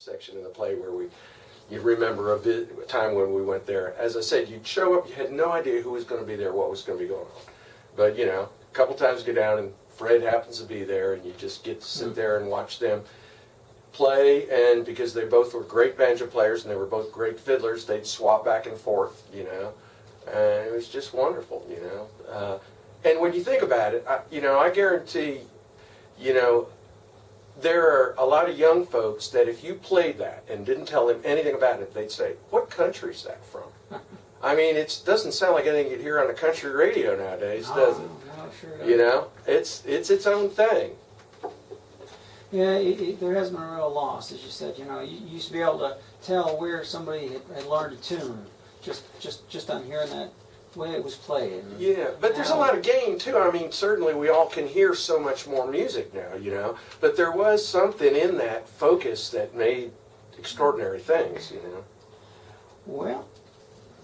section in the play where you remember a time when we went there. As I said, you'd show up, you had no idea who was going to be there, what was going to be going on. But, you know, a couple times you go down and Fred happens to be there, and you just get to sit there and watch them play. And because they both were great banjo players and they were both great fiddlers, they'd swap back and forth, you know. And it was just wonderful, you know. And when you think about it, I guarantee, you know, there are a lot of young folks that if you played that and didn't tell them anything about it, they'd say, "What country is that from?" I mean, it doesn't sound like anything you'd hear on a country radio nowadays, does it? No, sure doesn't. You know, it's its own thing. Yeah, there has been a real loss, as you said. You know, you used to be able to tell where somebody had learned a tune just on hearing that way it was played. Yeah, but there's a lot of gain too. I mean, certainly we all can hear so much more music now, you know. But there was something in that focus that made extraordinary things, you know. Well,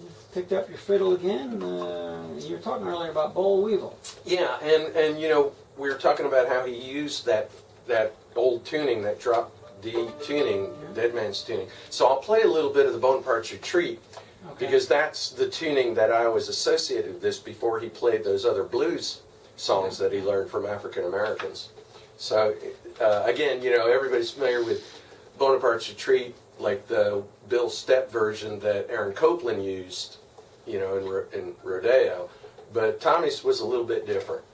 you picked up your fiddle again. You were talking earlier about Boll Weevil. Yeah, and you know, we were talking about how he used that old tuning, that drop D tuning, Dead Man's tuning. So I'll play a little bit of the Bonaparte's Retreat. Okay. Because that's the tuning that I always associated with this before he played those other blues songs that he learned from African Americans. So, again, you know, everybody's familiar with Bonaparte's Retreat, like the Bill Stepp version that Aaron Copland used, you know, in Rodeo. But Tommy's was a little bit different.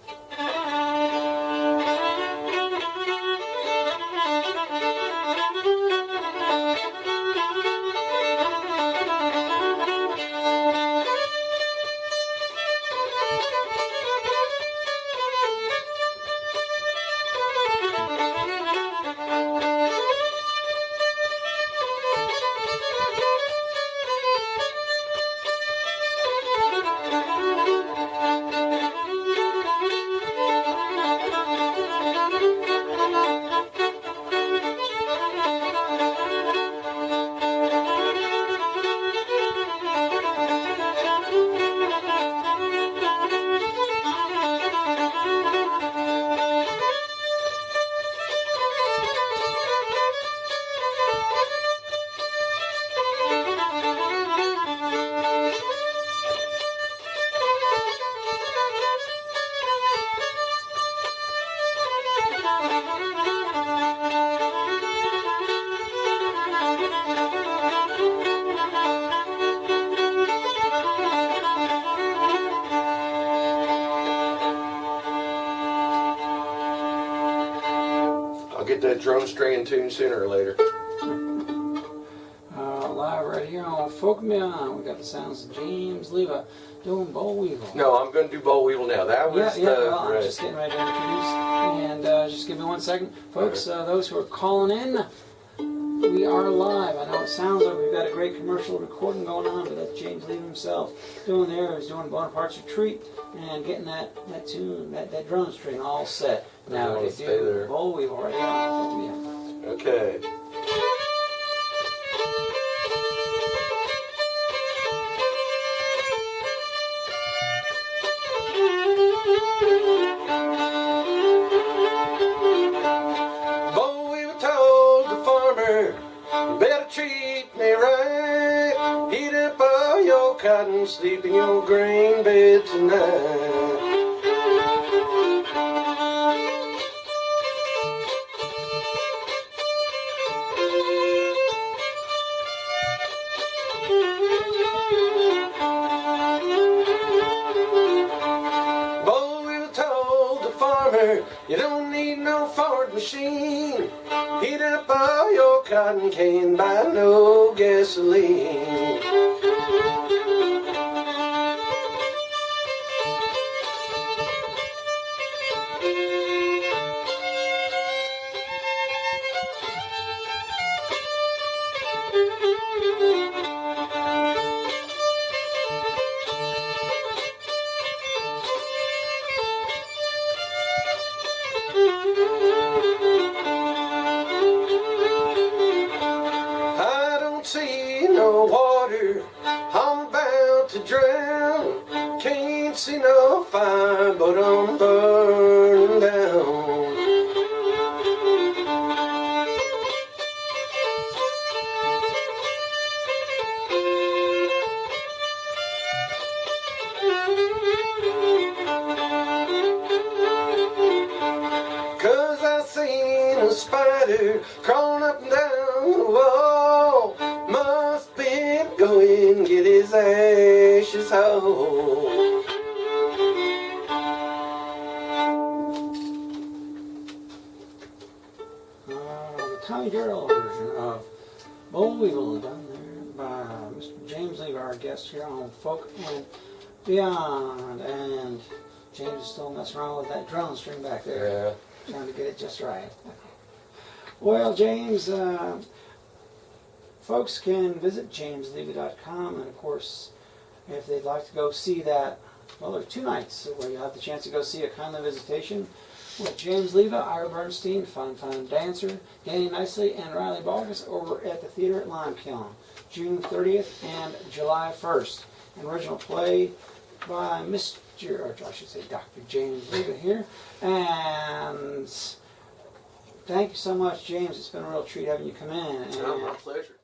Get that drum string in tune sooner or later. Live right here on Folk Me On. We got the sounds of James Leva doing Boll Weevil. No, I'm going to do Boll Weevil now. That was well, I'm just getting ready to introduce. And just give me 1 second. Folks, those who are calling in, we are live. I know it sounds like we've got a great commercial recording going on, but that's James Leva himself doing there. He's doing Bonaparte's Retreat and getting that tune, that drum string all set. Now we can do Boll Weevil right here on Folk Me On. Okay. Boll Weevil told the farmer, "You better treat me right. Heat up all your cotton, sleep in your grain bed tonight." You don't need no Ford machine. Heat up all your cotton, can't buy no gasoline. See no water, I'm about to drown. Can't see no fire, but I'm burning down. spider crawling up and down the wall. Must be going get his ashes home. The Tommy Jarrell version of Bold Weevil, done there by Mr. James Leva, our guest here on Folk and Beyond. And James is still messing around with that drone string back there, trying to get it just right. Well, James, folks can visit jamesleva.com, and of course, if they'd like to go see that, well, there are 2 nights where you'll have the chance to go see a Kindly Visitation with James Leva, Ira Bernstein, Fun Dancer, Danny Nicely, and Riley Balgus over at the theater at Limekiln, June 30th and July 1st. An original play by Dr. James Leva here. And thank you so much, James. It's been a real treat having you come in. And Oh, my pleasure.